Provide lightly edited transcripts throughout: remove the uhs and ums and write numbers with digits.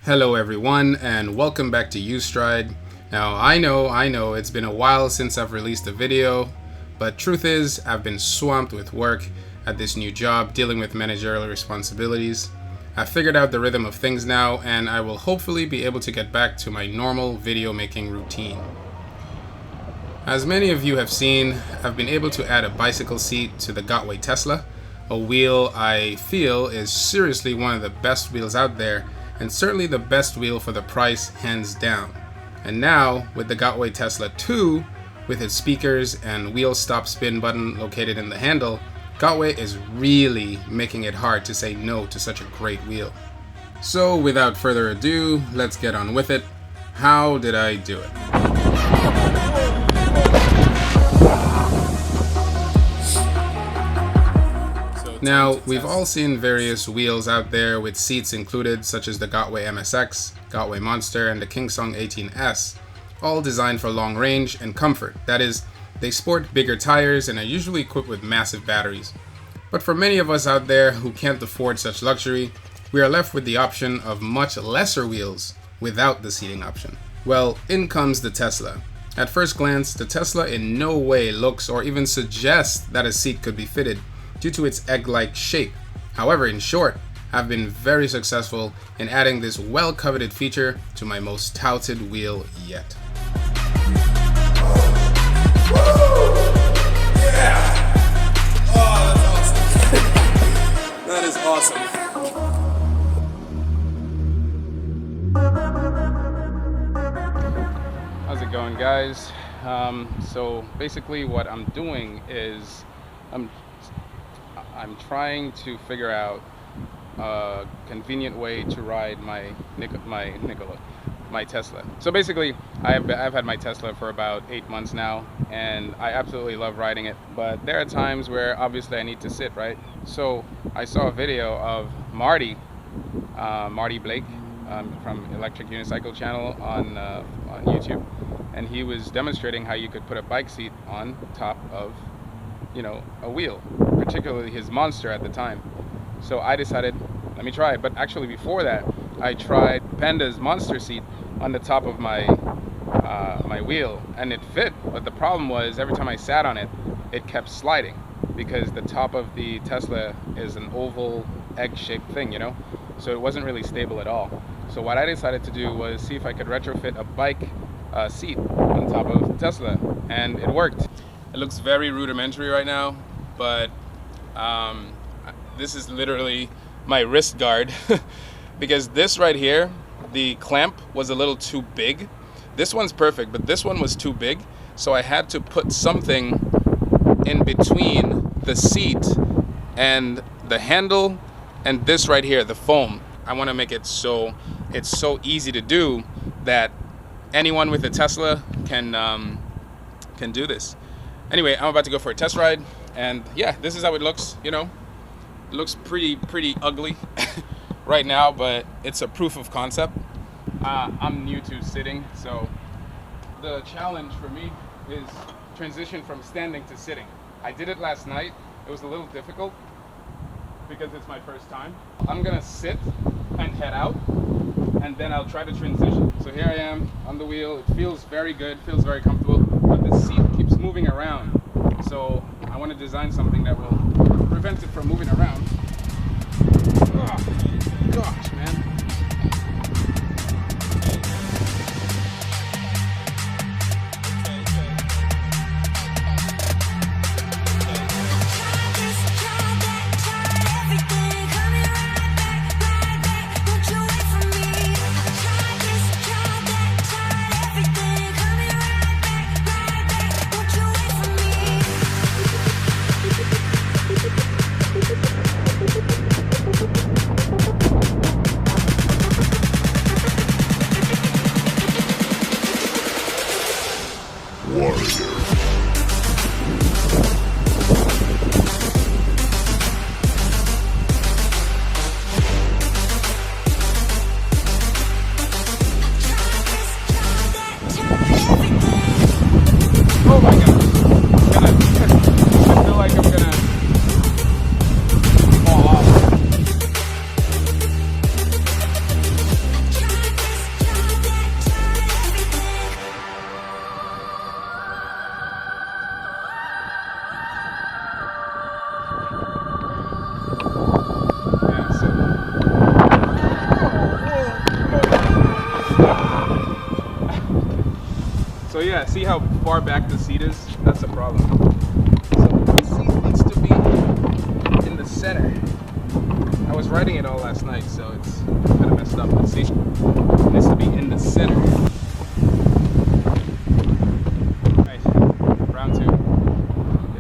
Hello everyone and welcome back to Ustride. Now I know it's been a while since I've released a video, but truth is I've been swamped with work at this new job dealing with managerial responsibilities. I've figured out the rhythm of things now and I will hopefully be able to get back to my normal video making routine. As many of you have seen, I've been able to add a bicycle seat to the Gotway Tesla, a wheel I feel is seriously one of the best wheels out there and certainly the best wheel for the price, hands down. And now, with the Gotway Tesla 2, with its speakers and wheel stop spin button located in the handle, Gotway is really making it hard to say no to such a great wheel. So without further ado, let's get on with it. How did I do it? Now, we've all seen various wheels out there with seats included, such as the Gotway MSX, Gotway Monster, and the Kingsong 18S, all designed for long range and comfort. That is, they sport bigger tires and are usually equipped with massive batteries. But for many of us out there who can't afford such luxury, we are left with the option of much lesser wheels without the seating option. Well, in comes the Tesla. At first glance, the Tesla in no way looks or even suggests that a seat could be fitted, due to its egg-like shape. However, in short, I've been very successful in adding this well-coveted feature to my most touted wheel yet. Yeah! Oh, that's awesome. That is awesome. How's it going, guys? So basically what I'm doing is I'm trying to figure out a convenient way to ride my Tesla. So basically, I've had my Tesla for about 8 months now, and I absolutely love riding it. But there are times where obviously I need to sit, right? So I saw a video of Marty Blake from Electric Unicycle channel on YouTube, and he was demonstrating how you could put a bike seat on top of a wheel, particularly his Monster at the time. So I decided, let me try it. But actually before that, I tried Panda's Monster seat on the top of my my wheel, and it fit. But the problem was every time I sat on it, it kept sliding because the top of the Tesla is an oval egg-shaped thing, so it wasn't really stable at all. So what I decided to do was see if I could retrofit a bike seat on top of the Tesla, and it worked. It looks very rudimentary right now, but this is literally my wrist guard because this right here, the clamp was a little too big. This one's perfect, but this one was too big, so I had to put something in between the seat and the handle and this right here, the foam. I want to make it so it's so easy to do that anyone with a Tesla can do this. Anyway, I'm about to go for a test ride, and yeah, this is how it looks. It looks pretty ugly right now, but it's a proof of concept. I'm new to sitting, so the challenge for me is transition from standing to sitting. I did it last night. It was a little difficult because it's my first time. I'm gonna sit and head out, and then I'll try to transition. So here I am on the wheel. It feels very good, feels very comfortable, but the seat keeps moving around. So I want to design something that will prevent it from moving around. Oh, gosh, man. So yeah, see how far back the seat is? That's a problem. So the seat needs to be in the center. I was writing it all last night, so it's kind of messed up. Let's see. It needs to be in the center. Right, round two.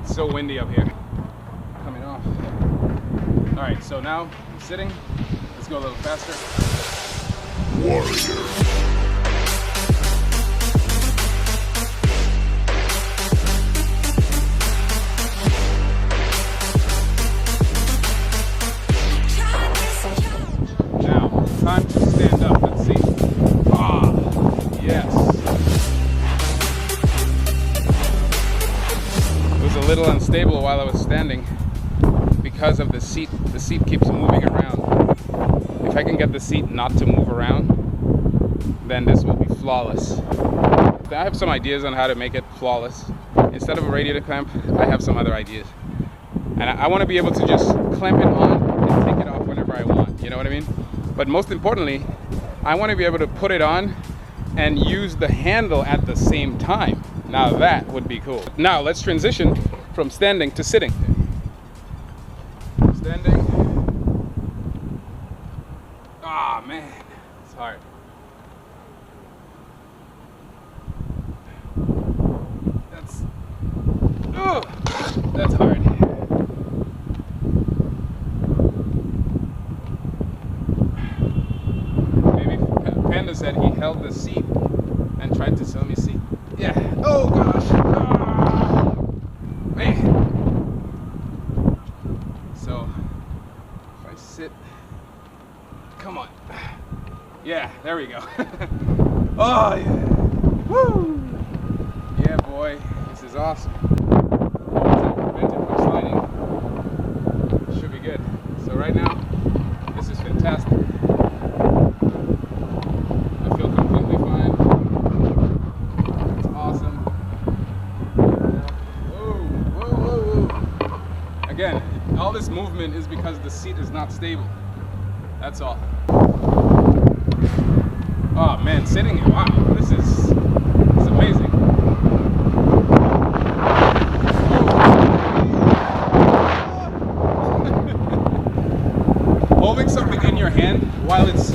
It's so windy up here. Coming off. All right, so now I'm sitting. Let's go a little faster. Warrior. Time to stand up. Let's see. Ah, yes. It was a little unstable while I was standing because of the seat. The seat keeps moving around. If I can get the seat not to move around, then this will be flawless. I have some ideas on how to make it flawless. Instead of a radiator clamp, I have some other ideas. And I want to be able to just clamp it on and take it off whenever I want. You know what I mean? But most importantly, I want to be able to put it on and use the handle at the same time. Now that would be cool. Now let's transition from standing to sitting. Standing. Ah, man, it's hard. That's hard. Panda said he held the seat and tried to sell me seat. Yeah. Oh gosh. Ah, man. So if I sit, come on. Yeah, there we go. Oh yeah. Woo. Yeah, boy. This is awesome. Should be good. So right now, this is fantastic. Again, all this movement is because the seat is not stable. That's all. Oh man, sitting here, wow, this is amazing. Holding something in your hand while it's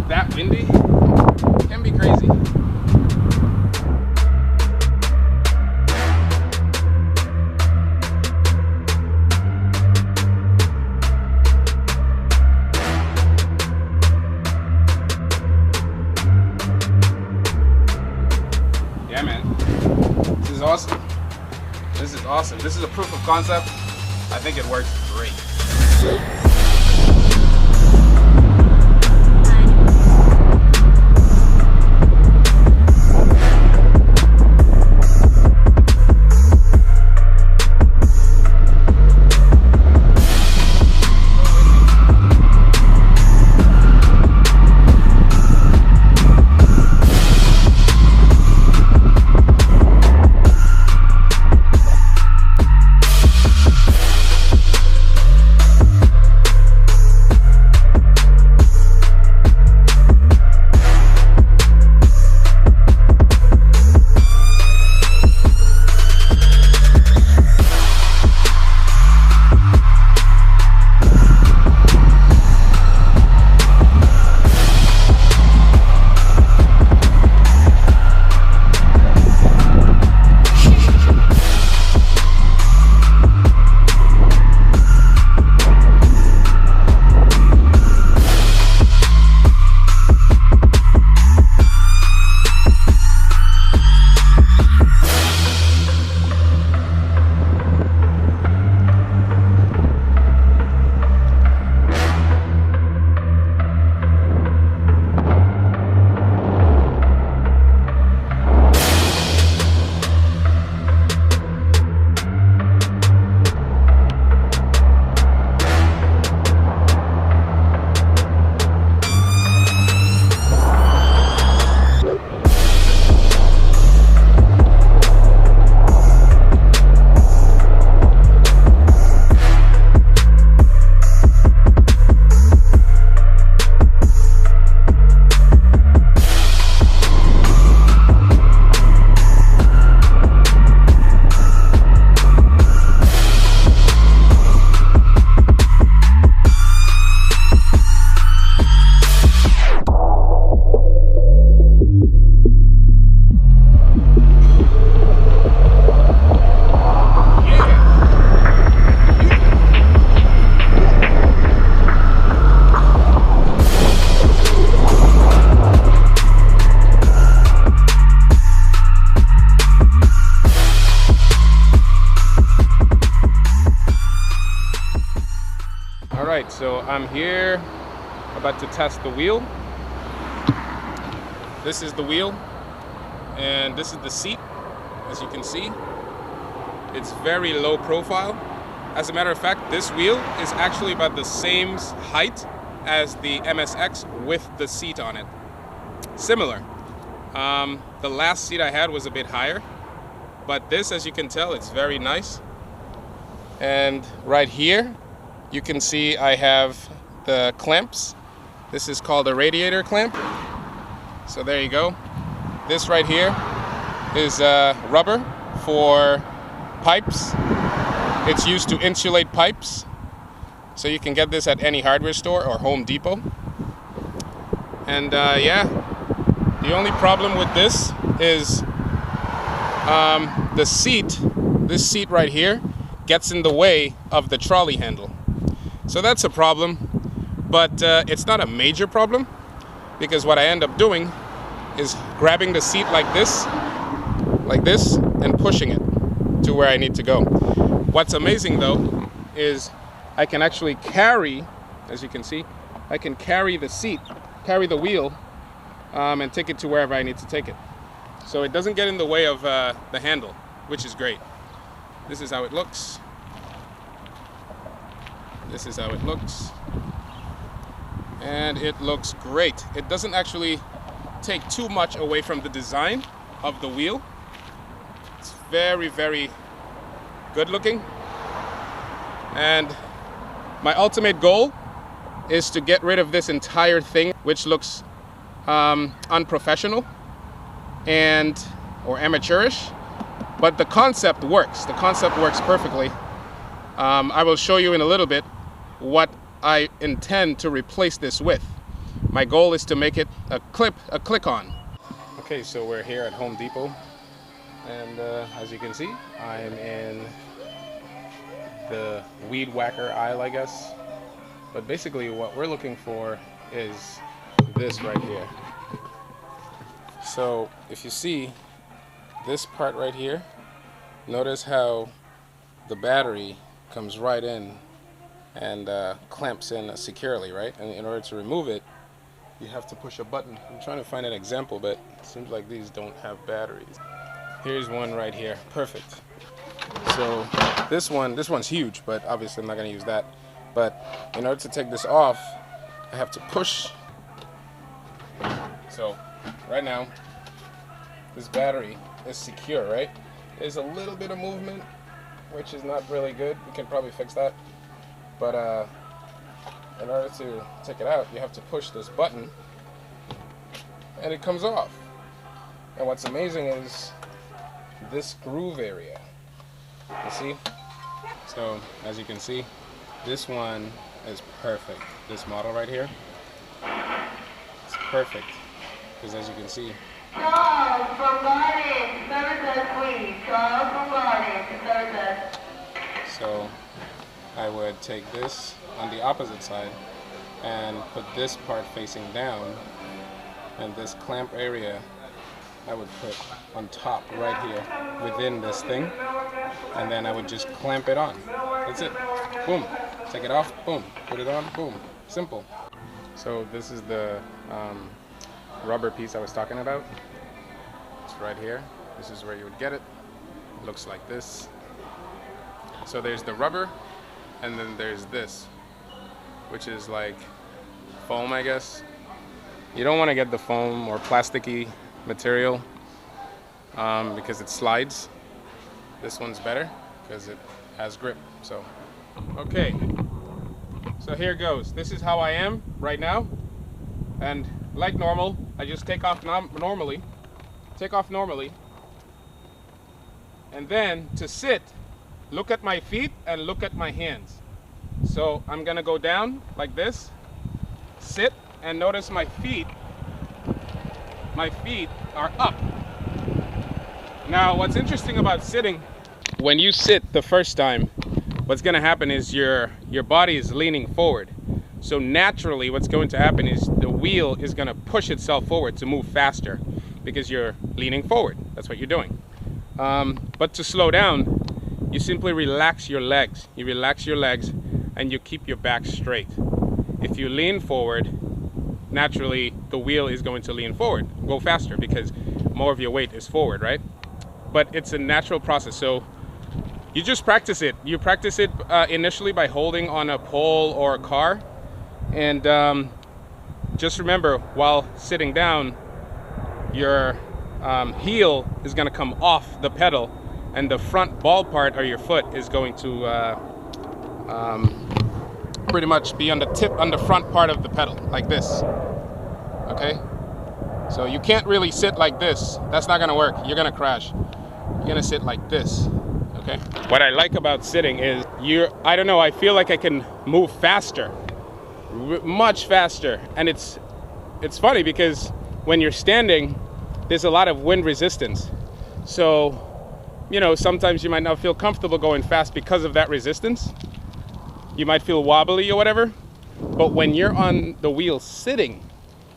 that windy can be crazy. Yeah, man, this is awesome. This is awesome. This is a proof of concept. I think it works great. I'm here about to test the wheel. This is the wheel, and this is the seat. As you can see, it's very low profile. As a matter of fact, this wheel is actually about the same height as the MSX with the seat on it. Similar. The last seat I had was a bit higher, but this, as you can tell, it's very nice. And right here, you can see I have the clamps. This is called a radiator clamp. So there you go. This right here is rubber for pipes. It's used to insulate pipes. So you can get this at any hardware store or Home Depot. And yeah, the only problem with this is the seat, this seat right here, gets in the way of the trolley handle. So that's a problem, but it's not a major problem, because what I end up doing is grabbing the seat like this, and pushing it to where I need to go. What's amazing though is I can actually carry, as you can see, I can carry the seat, carry the wheel, and take it to wherever I need to take it. So it doesn't get in the way of the handle, which is great. This is how it looks. This is how it looks. And it looks great. It doesn't actually take too much away from the design of the wheel. It's very, very good looking. And my ultimate goal is to get rid of this entire thing, which looks unprofessional or amateurish, but the concept works. The concept works perfectly. I will show you in a little bit what I intend to replace this with. My goal is to make it a click-on. Okay, so we're here at Home Depot, and as you can see, I'm in the weed whacker aisle, I guess. But basically what we're looking for is this right here. So if you see this part right here, notice how the battery comes right in and clamps in securely, right? And in order to remove it, you have to push a button. I'm trying to find an example, but it seems like these don't have batteries. Here's one right here, perfect. So this one's huge, but obviously I'm not gonna use that. But in order to take this off, I have to push. So right now, this battery is secure, right? There's a little bit of movement, which is not really good. We can probably fix that. But in order to take it out, you have to push this button, and it comes off. And what's amazing is this groove area. You see? So as you can see, this one is perfect. This model right here, it's perfect, because as you can see, so I would take this on the opposite side and put this part facing down, and this clamp area I would put on top right here within this thing, and then I would just clamp it on. That's it. Boom. Take it off. Boom. Put it on. Boom. Simple. So this is the rubber piece I was talking about. It's right here. This is where you would get it. It looks like this. So there's the rubber, and then there's this, which is like foam, I guess. You don't want to get the foam or plasticky material because it slides. This one's better because it has grip. So okay, so here goes. This is how I am right now, and like normal, I just take off normally, and then to sit, look at my feet and look at my hands. So I'm gonna go down like this, sit, and notice my feet are up. Now what's interesting about sitting, when you sit the first time, what's gonna happen is your body is leaning forward. So naturally what's going to happen is the wheel is gonna push itself forward to move faster because you're leaning forward. That's what you're doing. But to slow down, you simply relax your legs. You relax your legs and you keep your back straight. if you lean forward, naturally the wheel is going to lean forward, go faster, because more of your weight is forward, right? But it's a natural process. So you just practice it. You practice it initially by holding on a pole or a car. And just remember, while sitting down, your heel is going to come off the pedal, and the front ball part of your foot is going to pretty much be on the front part of the pedal, like this. Okay? So you can't really sit like this. That's not going to work. You're going to crash. You're going to sit like this. Okay? What I like about sitting is I don't know, I feel like I can move faster, much faster. And it's funny because when you're standing, there's a lot of wind resistance. So, you know, sometimes you might not feel comfortable going fast because of that resistance. You might feel wobbly or whatever. But when you're on the wheel sitting,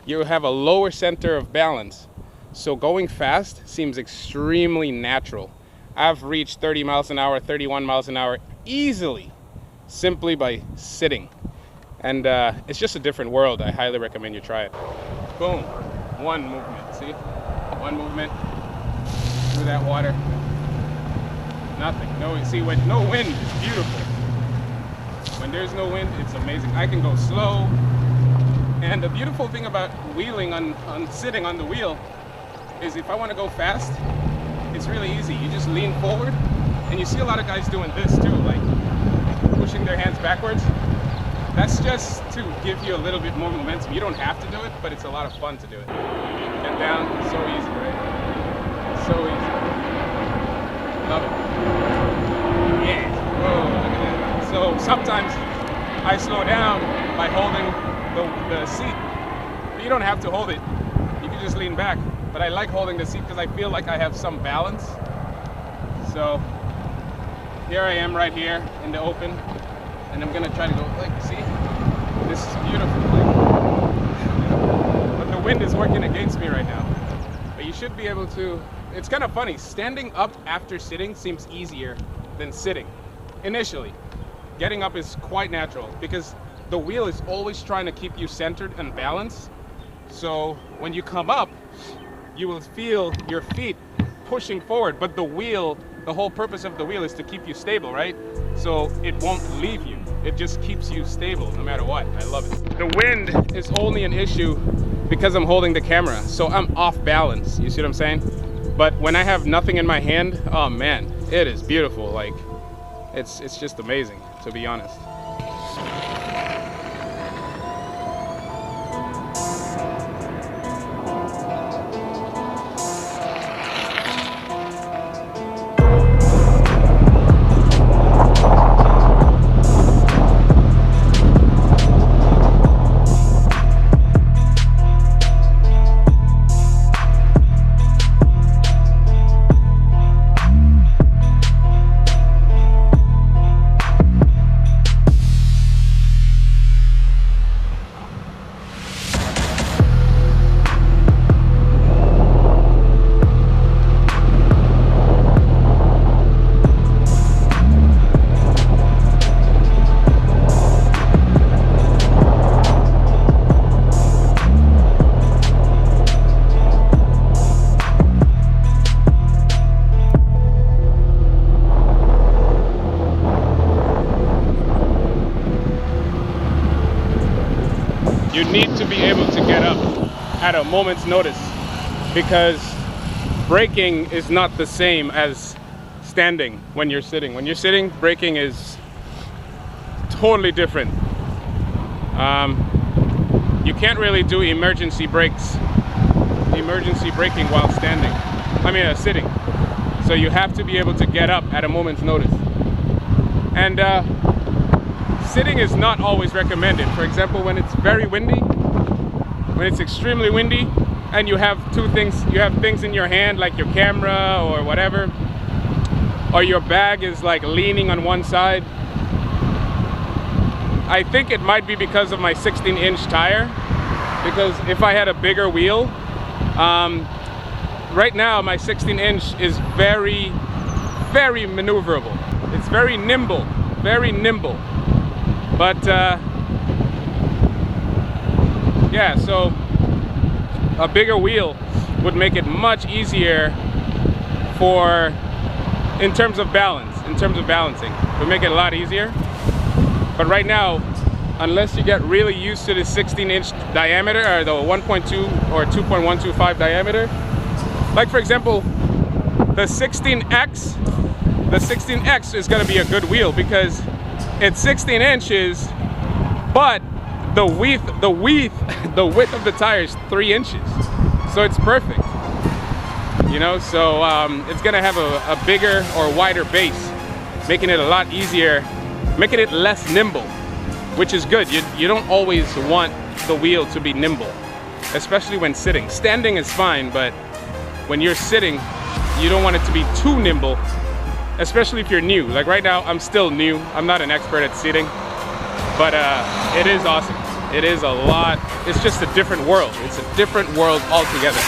you have a lower center of balance. So going fast seems extremely natural. I've reached 30 miles an hour, 31 miles an hour easily, simply by sitting. And it's just a different world. I highly recommend you try it. Boom, one movement, see? One movement through that water. Nothing, no, see, when no wind, it's beautiful. When there's no wind, it's amazing. I can go slow. And the beautiful thing about wheeling on sitting on the wheel is if I want to go fast, it's really easy. You just lean forward, and you see a lot of guys doing this too, like pushing their hands backwards. That's just to give you a little bit more momentum. You don't have to do it, but it's a lot of fun to do it. Get down, so easy, right? So easy. Love it. Yeah. Whoa, look at that. So sometimes I slow down by holding the seat. But you don't have to hold it. You can just lean back. But I like holding the seat because I feel like I have some balance. So here I am right here in the open, and I'm gonna try to go like, see, this is beautiful. But the wind is working against me right now. But you should be able to. It's kind of funny. Standing up after sitting seems easier than sitting initially. Getting up is quite natural because the wheel is always trying to keep you centered and balanced. So when you come up, you will feel your feet pushing forward, but the wheel, the whole purpose of the wheel is to keep you stable, right? So it won't leave you. It just keeps you stable no matter what. I love it. The wind is only an issue because I'm holding the camera, so I'm off balance. You see what I'm saying? But when I have nothing in my hand, oh man, it is beautiful. Like, it's just amazing, to be honest. You need to be able to get up at a moment's notice because braking is not the same as standing when you're sitting. When you're sitting, braking is totally different. You can't really do emergency braking while standing. Sitting. So you have to be able to get up at a moment's notice. And sitting is not always recommended. For example, when it's very windy, when it's extremely windy, and you have things in your hand like your camera or whatever, or your bag is like leaning on one side. I think it might be because of my 16-inch tire, because if I had a bigger wheel, right now my 16-inch is very, very maneuverable. It's very nimble, very nimble. But yeah, so a bigger wheel would make it much easier in terms of balancing. It would make it a lot easier. But right now, unless you get really used to the 16-inch diameter, or the 1.2 or 2.125 diameter, like for example, the 16X is gonna be a good wheel because it's 16 inches, but the width of the tire is 3 inches. So it's perfect. You know, so it's gonna have a bigger or wider base, making it a lot easier, making it less nimble, which is good. You don't always want the wheel to be nimble, especially when sitting. Standing is fine, but when you're sitting, you don't want it to be too nimble, especially if you're new. Like right now, I'm still new. I'm not an expert at sitting, but it is awesome. It is a lot. It's just a different world. It's a different world altogether.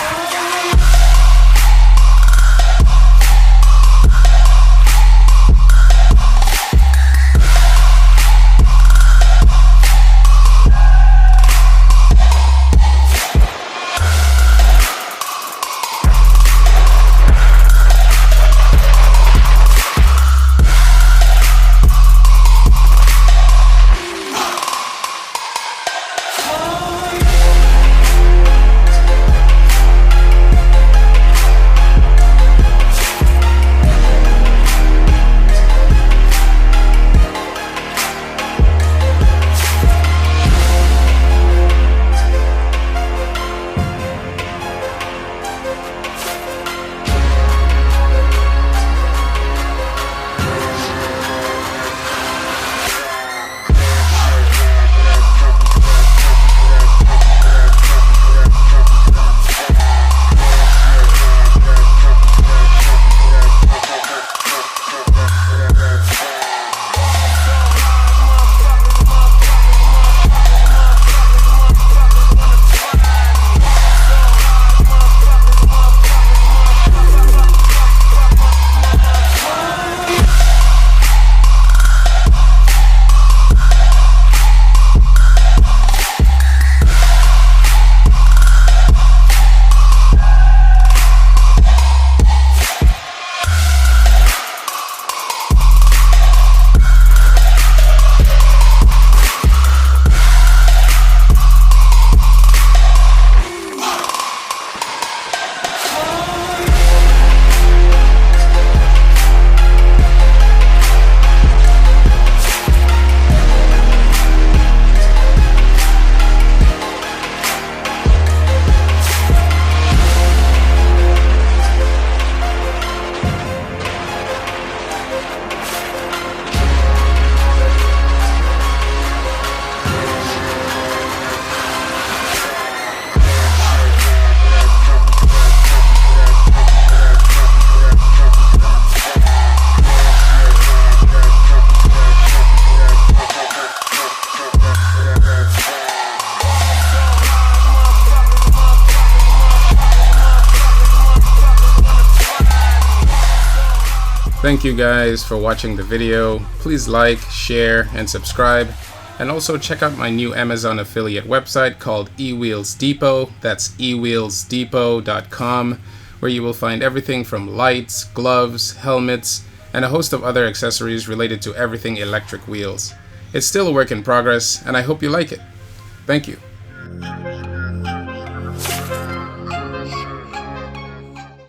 Thank you guys for watching the video. Please like, share, and subscribe. And also check out my new Amazon affiliate website called eWheels Depot. That's ewheelsdepot.com, where you will find everything from lights, gloves, helmets, and a host of other accessories related to everything electric wheels. It's still a work in progress, and I hope you like it. Thank you.